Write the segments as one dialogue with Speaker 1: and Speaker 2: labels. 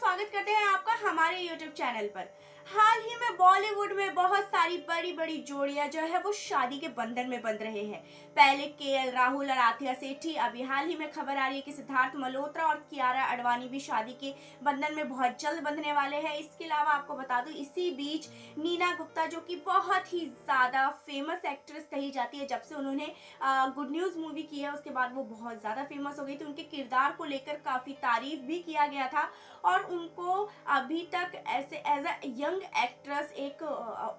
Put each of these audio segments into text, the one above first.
Speaker 1: स्वागत करते हैं आपका हमारे YouTube चैनल पर। हाल ही में बॉलीवुड में बहुत सारी बड़ी बड़ी जोड़ियां जो है वो शादी के बंधन में बंध रहे हैं। पहले केएल राहुल और आथिया सेठी, अभी हाल ही में खबर आ रही है कि सिद्धार्थ मल्होत्रा और कियारा आडवाणी भी शादी के बंधन में बहुत जल्द बंधने वाले हैं। इसके अलावा आपको बता दूं, इसी बीच नीना गुप्ता जो कि बहुत ही ज्यादा फेमस एक्ट्रेस कही जाती है, जब से उन्होंने गुड न्यूज मूवी की है उसके बाद वो बहुत ज्यादा फेमस हो गई थी। उनके किरदार को लेकर काफी तारीफ भी किया गया था और उनको अभी तक ऐसे एज अ यंग एक्ट्रेस, एक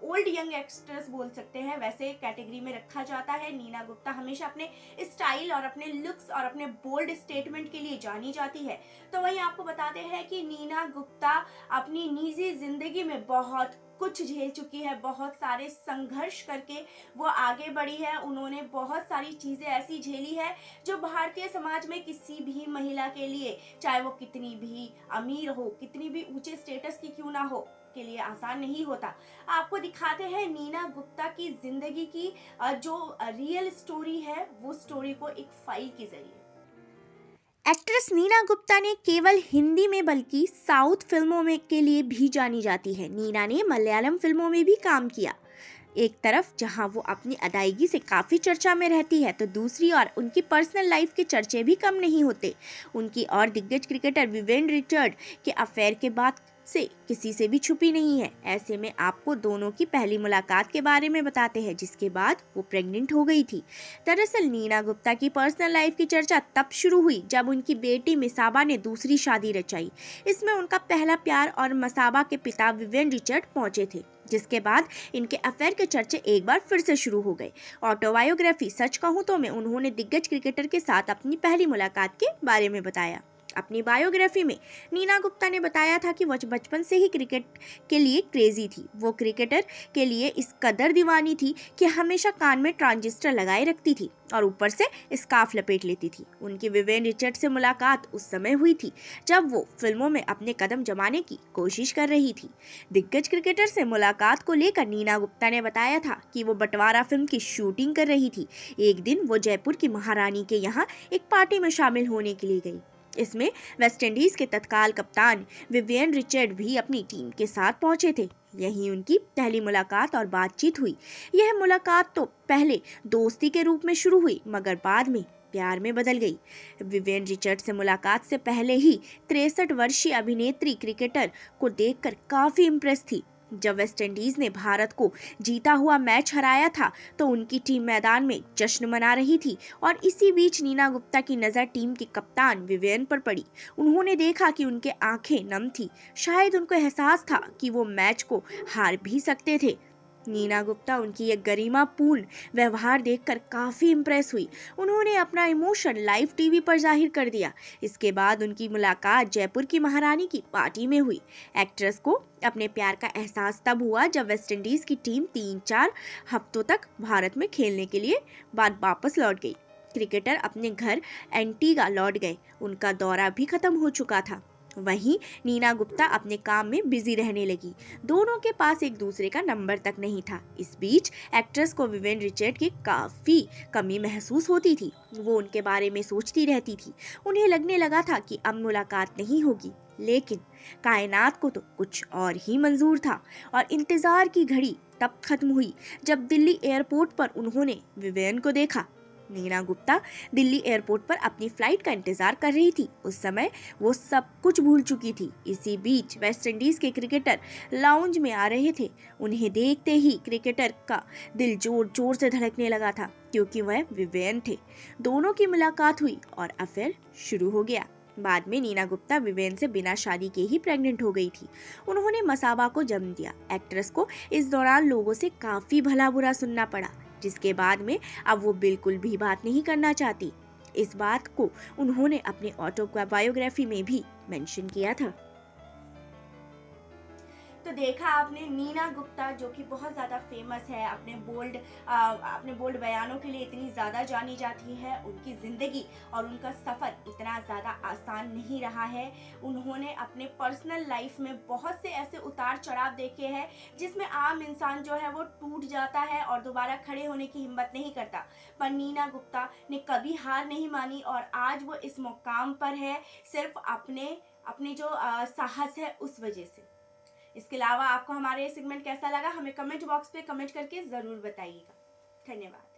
Speaker 1: ओल्ड यंग एक्ट्रेस बोल सकते हैं, वैसे कैटेगरी में रखा जाता है। नीना गुप्ता हमेशा अपने स्टाइल और अपने लुक्स और अपने बोल्ड स्टेटमेंट के लिए जानी जाती है। तो वहीं आपको बताते हैं कि नीना गुप्ता अपनी निजी जिंदगी में बहुत कुछ झेल चुकी है, बहुत सारे संघर्ष करके वो आगे बढ़ी है। उन्होंने बहुत सारी चीजें ऐसी झेली है जो भारतीय समाज में किसी भी महिला के लिए, चाहे वो कितनी भी अमीर हो, कितनी भी ऊंचे स्टेटस की क्यों ना हो, के लिए आसान नहीं होता। आपको दिखाते हैं नीना गुप्ता की जिंदगी की जो रियल स्टोरी है, वो स्टोरी को एक फाइल के जरिए। एक्ट्रेस नीना गुप्ता ने केवल हिंदी में बल्कि साउथ फिल्मों में के लिए भी जानी जाती है। नीना ने मलयालम फिल्मों में भी काम किया। एक तरफ जहां वो अपनी अदायगी से काफ़ी चर्चा में रहती है, तो दूसरी ओर उनकी पर्सनल लाइफ के चर्चे भी कम नहीं होते। उनकी और दिग्गज क्रिकेटर विवेन रिचर्ड के अफेयर के बाद से किसी से भी छुपी नहीं है। ऐसे में आपको दोनों की पहली मुलाकात के बारे में बताते हैं, जिसके बाद वो प्रेग्नेंट हो गई थी। दरअसल नीना गुप्ता की पर्सनल लाइफ की चर्चा तब शुरू हुई जब उनकी बेटी मिसाबा ने दूसरी शादी रचाई। इसमें उनका पहला प्यार और मसाबा के पिता विवेन रिचर्ड पहुंचे थे, जिसके बाद इनके अफेयर के चर्चे एक बार फिर से शुरू हो गए। ऑटोबायोग्राफी सच कहूं तो में उन्होंने दिग्गज क्रिकेटर के साथ अपनी पहली मुलाकात के बारे में बताया। अपनी बायोग्राफी में नीना गुप्ता ने बताया था कि वो बचपन से ही क्रिकेट के लिए क्रेजी थी। वो क्रिकेटर के लिए इस कदर दीवानी थी कि हमेशा कान में ट्रांजिस्टर लगाए रखती थी और ऊपर से स्कार्फ लपेट लेती थी। उनकी विवेन रिचर्ड से मुलाकात उस समय हुई थी जब वो फिल्मों में अपने कदम जमाने की कोशिश कर रही थी। दिग्गज क्रिकेटर से मुलाकात को लेकर नीना गुप्ता ने बताया था कि वो बंटवारा फिल्म की शूटिंग कर रही थी। एक दिन वो जयपुर की महारानी के यहाँ एक पार्टी में शामिल होने के लिए गई। इसमें वेस्टइंडीज के तत्काल कप्तान विवियन रिचर्ड भी अपनी टीम के साथ पहुंचे थे। यहीं उनकी पहली मुलाकात और बातचीत हुई। यह मुलाकात तो पहले दोस्ती के रूप में शुरू हुई, मगर बाद में प्यार में बदल गई। विवियन रिचर्ड से मुलाकात से पहले ही 63 वर्षीय अभिनेत्री क्रिकेटर को देखकर काफी इम्प्रेस थी। जब वेस्टइंडीज ने भारत को जीता हुआ मैच हराया था तो उनकी टीम मैदान में जश्न मना रही थी और इसी बीच नीना गुप्ता की नज़र टीम के कप्तान विवियन पर पड़ी। उन्होंने देखा कि उनके आंखें नम थी। शायद उनको एहसास था कि वो मैच को हार भी सकते थे। नीना गुप्ता उनकी यह गरिमापूर्ण व्यवहार देखकर काफी इम्प्रेस हुई। उन्होंने अपना इमोशन लाइव टीवी पर जाहिर कर दिया। इसके बाद उनकी मुलाकात जयपुर की महारानी की पार्टी में हुई। एक्ट्रेस को अपने प्यार का एहसास तब हुआ जब वेस्टइंडीज की टीम 3-4 हफ्तों तक भारत में खेलने के लिए बाद वापस लौट गई। क्रिकेटर अपने घर एंटीगा लौट गए। उनका दौरा भी खत्म हो चुका था। वहीं नीना गुप्ता अपने काम में बिजी रहने लगी। दोनों के पास एक दूसरे का नंबर तक नहीं था। इस बीच एक्ट्रेस को विवेन रिचर्ड की काफी कमी महसूस होती थी। वो उनके बारे में सोचती रहती थी। उन्हें लगने लगा था कि अब मुलाकात नहीं होगी, लेकिन कायनात को तो कुछ और ही मंजूर था और इंतजार की घड़ी तब खत्म हुई जब दिल्ली एयरपोर्ट पर उन्होंने विवेन को देखा। नीना गुप्ता दिल्ली एयरपोर्ट पर अपनी फ्लाइट का इंतजार कर रही थी। उस समय वो सब कुछ भूल चुकी थी। इसी बीच वेस्टइंडीज के क्रिकेटर लाउंज में आ रहे थे। उन्हें देखते ही क्रिकेटर का दिल जोर जोर से धड़कने लगा था, क्योंकि वह विवेन थे। दोनों की मुलाकात हुई और अफेयर शुरू हो गया। बाद में नीना गुप्ता विवेन से बिना शादी के ही प्रेग्नेंट हो गई थी। उन्होंने मसाबा को जन्म दिया। एक्ट्रेस को इस दौरान लोगों से काफी भला बुरा सुनना पड़ा, जिसके बाद में अब वो बिल्कुल भी बात नहीं करना चाहती। इस बात को उन्होंने अपने ऑटोबायोग्राफी में भी मेंशन किया था। तो देखा आपने नीना गुप्ता जो कि बहुत ज़्यादा फेमस है, अपने बोल्ड बयानों के लिए इतनी ज़्यादा जानी जाती है। उनकी ज़िंदगी और उनका सफ़र इतना ज़्यादा आसान नहीं रहा है। उन्होंने अपने पर्सनल लाइफ में बहुत से ऐसे उतार चढ़ाव देखे हैं जिसमें आम इंसान जो है वो टूट जाता है और दोबारा खड़े होने की हिम्मत नहीं करता। पर नीना गुप्ता ने कभी हार नहीं मानी और आज वो इस मुकाम पर है, सिर्फ अपने अपनी जो साहस है उस वजह से। इसके अलावा आपको हमारे ये सेगमेंट कैसा लगा हमें कमेंट बॉक्स पे कमेंट करके ज़रूर बताइएगा। धन्यवाद।